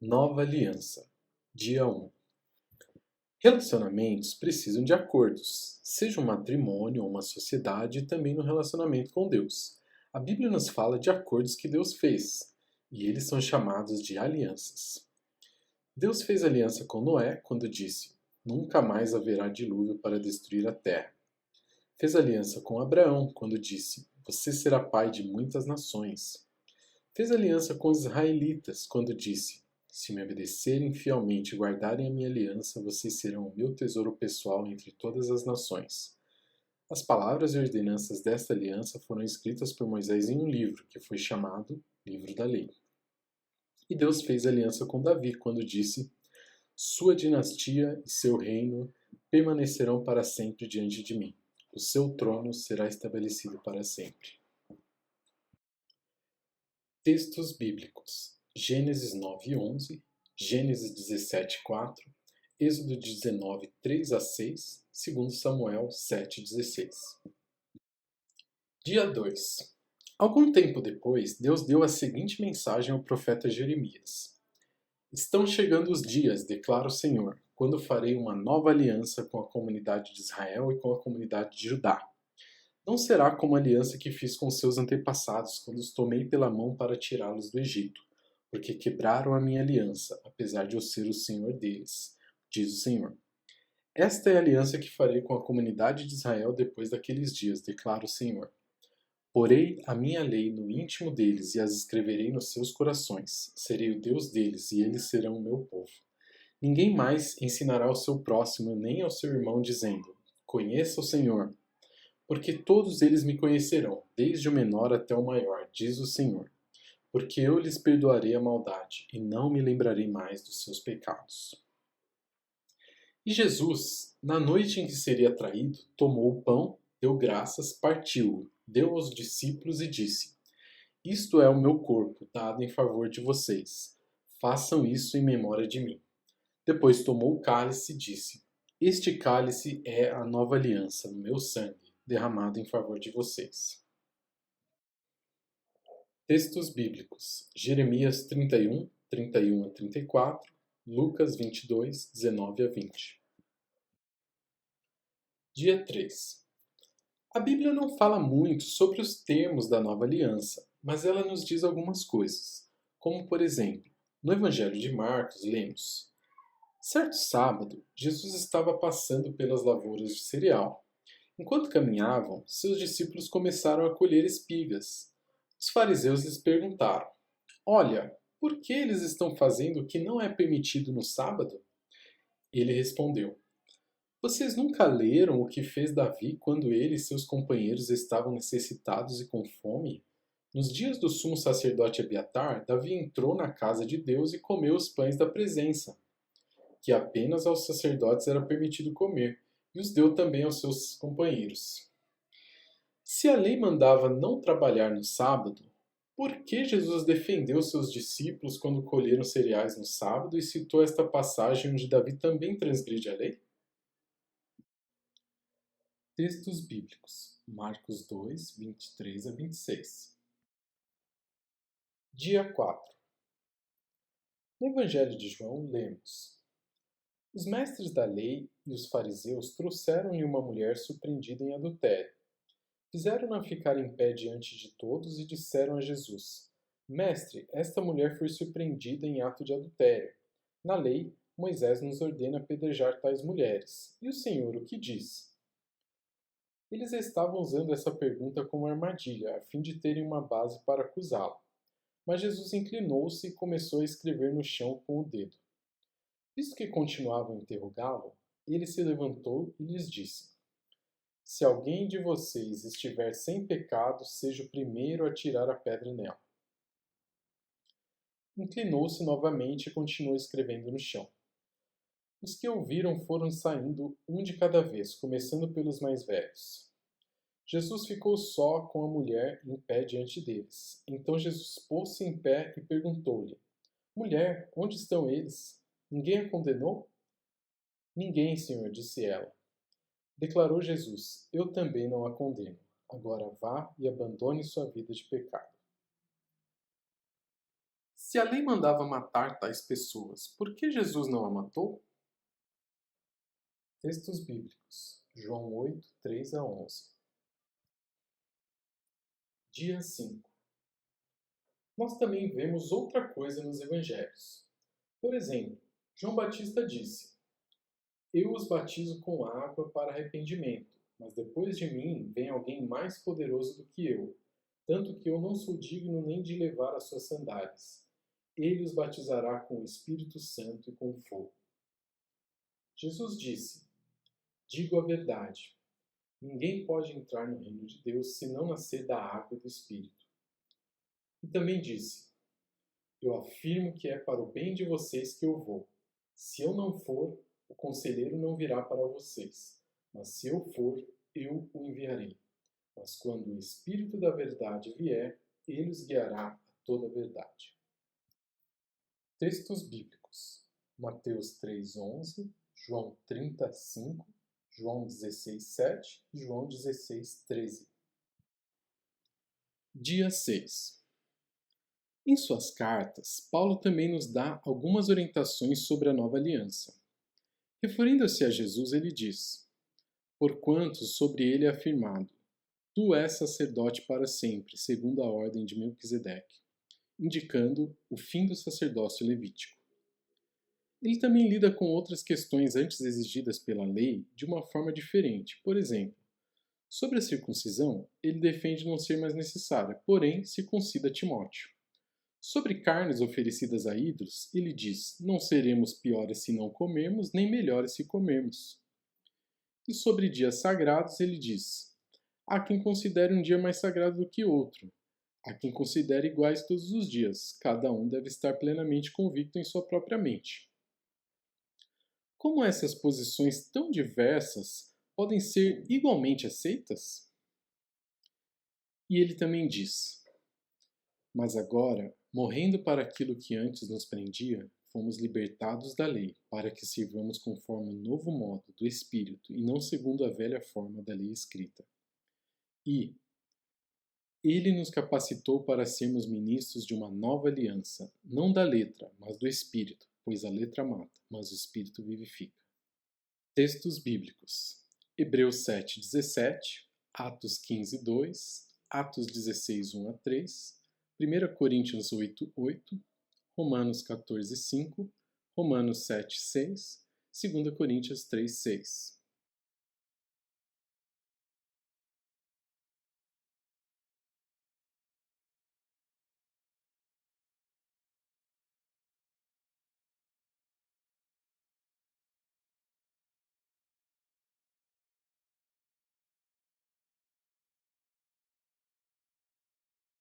Nova Aliança, dia 1. Relacionamentos precisam de acordos, seja um matrimônio ou uma sociedade e também no relacionamento com Deus. A Bíblia nos fala de acordos que Deus fez, e eles são chamados de alianças. Deus fez aliança com Noé quando disse: Nunca mais haverá dilúvio para destruir a terra. Fez aliança com Abraão quando disse: Você será pai de muitas nações. Fez aliança com os israelitas quando disse: Se me obedecerem fielmente e guardarem a minha aliança, vocês serão o meu tesouro pessoal entre todas as nações. As palavras e ordenanças desta aliança foram escritas por Moisés em um livro, que foi chamado Livro da Lei. E Deus fez aliança com Davi quando disse: Sua dinastia e seu reino permanecerão para sempre diante de mim. O seu trono será estabelecido para sempre. Textos bíblicos: Gênesis 9:11, Gênesis 17:4, Êxodo 19, 3 a 6, 2 Samuel 7:16. Dia 2. Algum tempo depois, Deus deu a seguinte mensagem ao profeta Jeremias: Estão chegando os dias, declara o Senhor, quando farei uma nova aliança com a comunidade de Israel e com a comunidade de Judá. Não será como a aliança que fiz com seus antepassados quando os tomei pela mão para tirá-los do Egito, porque quebraram a minha aliança, apesar de eu ser o Senhor deles, diz o Senhor. Esta é a aliança que farei com a comunidade de Israel depois daqueles dias, declara o Senhor. Porei a minha lei no íntimo deles e as escreverei nos seus corações. Serei o Deus deles e eles serão o meu povo. Ninguém mais ensinará ao seu próximo nem ao seu irmão, dizendo: Conheça o Senhor, porque todos eles me conhecerão, desde o menor até o maior, diz o Senhor. Porque eu lhes perdoarei a maldade, e não me lembrarei mais dos seus pecados. E Jesus, na noite em que seria traído, tomou o pão, deu graças, partiu-o, deu aos discípulos e disse: Isto é o meu corpo, dado em favor de vocês. Façam isso em memória de mim. Depois tomou o cálice e disse: Este cálice é a nova aliança no meu sangue, derramado em favor de vocês. Textos bíblicos: Jeremias 31, 31 a 34, Lucas 22, 19 a 20. Dia 3. A Bíblia não fala muito sobre os termos da nova aliança, mas ela nos diz algumas coisas, como por exemplo, no Evangelho de Marcos lemos: Certo sábado, Jesus estava passando pelas lavouras de cereal. Enquanto caminhavam, seus discípulos começaram a colher espigas. Os fariseus lhes perguntaram: Olha, por que eles estão fazendo o que não é permitido no sábado? Ele respondeu: Vocês nunca leram o que fez Davi quando ele e seus companheiros estavam necessitados e com fome? Nos dias do sumo sacerdote Abiatar, Davi entrou na casa de Deus e comeu os pães da presença, que apenas aos sacerdotes era permitido comer, e os deu também aos seus companheiros. Se a lei mandava não trabalhar no sábado, por que Jesus defendeu seus discípulos quando colheram cereais no sábado e citou esta passagem onde Davi também transgride a lei? Textos bíblicos: Marcos 2, 23 a 26. Dia 4. No Evangelho de João, lemos: Os mestres da lei e os fariseus trouxeram-lhe uma mulher surpreendida em adultério. Fizeram-na ficar em pé diante de todos e disseram a Jesus: Mestre, esta mulher foi surpreendida em ato de adultério. Na lei, Moisés nos ordena apedrejar tais mulheres. E o Senhor o que diz? Eles estavam usando essa pergunta como armadilha, a fim de terem uma base para acusá-lo. Mas Jesus inclinou-se e começou a escrever no chão com o dedo. Visto que continuavam a interrogá-lo, ele se levantou e lhes disse: Se alguém de vocês estiver sem pecado, seja o primeiro a tirar a pedra nela. Inclinou-se novamente e continuou escrevendo no chão. Os que ouviram foram saindo um de cada vez, começando pelos mais velhos. Jesus ficou só com a mulher em pé diante deles. Então Jesus pôs-se em pé e perguntou-lhe: Mulher, onde estão eles? Ninguém a condenou? Ninguém, Senhor, disse ela. Declarou Jesus: Eu também não a condeno. Agora vá e abandone sua vida de pecado. Se a lei mandava matar tais pessoas, por que Jesus não a matou? Textos bíblicos. João 8, 3 a 11. Dia 5. Nós também vemos outra coisa nos evangelhos. Por exemplo, João Batista disse: Eu os batizo com água para arrependimento, mas depois de mim vem alguém mais poderoso do que eu, tanto que eu não sou digno nem de levar as suas sandálias. Ele os batizará com o Espírito Santo e com fogo. Jesus disse: Digo a verdade. Ninguém pode entrar no reino de Deus se não nascer da água e do Espírito. E também disse: Eu afirmo que é para o bem de vocês que eu vou. Se eu não for, o conselheiro não virá para vocês. Mas se eu for, eu o enviarei. Mas quando o Espírito da verdade vier, ele os guiará a toda a verdade. Textos bíblicos. Mateus 3:11, João 30:5, João 16:7 e João 16:13. Dia 6. Em suas cartas, Paulo também nos dá algumas orientações sobre a nova aliança. Referindo-se a Jesus, ele diz: Porquanto sobre ele é afirmado: Tu és sacerdote para sempre, segundo a ordem de Melquisedeque, indicando o fim do sacerdócio levítico. Ele também lida com outras questões antes exigidas pela lei de uma forma diferente. Por exemplo, sobre a circuncisão, ele defende não ser mais necessária, porém circuncida Timóteo. Sobre carnes oferecidas a ídolos, ele diz: Não seremos piores se não comermos, nem melhores se comermos. E sobre dias sagrados, ele diz: Há quem considere um dia mais sagrado do que outro. Há quem considere iguais todos os dias. Cada um deve estar plenamente convicto em sua própria mente. Como essas posições tão diversas podem ser igualmente aceitas? E ele também diz: Mas agora, morrendo para aquilo que antes nos prendia, fomos libertados da lei, para que sirvamos conforme o novo modo do Espírito e não segundo a velha forma da lei escrita. E ele nos capacitou para sermos ministros de uma nova aliança, não da letra, mas do Espírito, pois a letra mata, mas o Espírito vivifica. Textos bíblicos. Hebreus 7:17, Atos 15:2, Atos 16:1 a 3, 1 Coríntios 8:8, Romanos 14:5, Romanos 7:6, 2 Coríntios 3:6.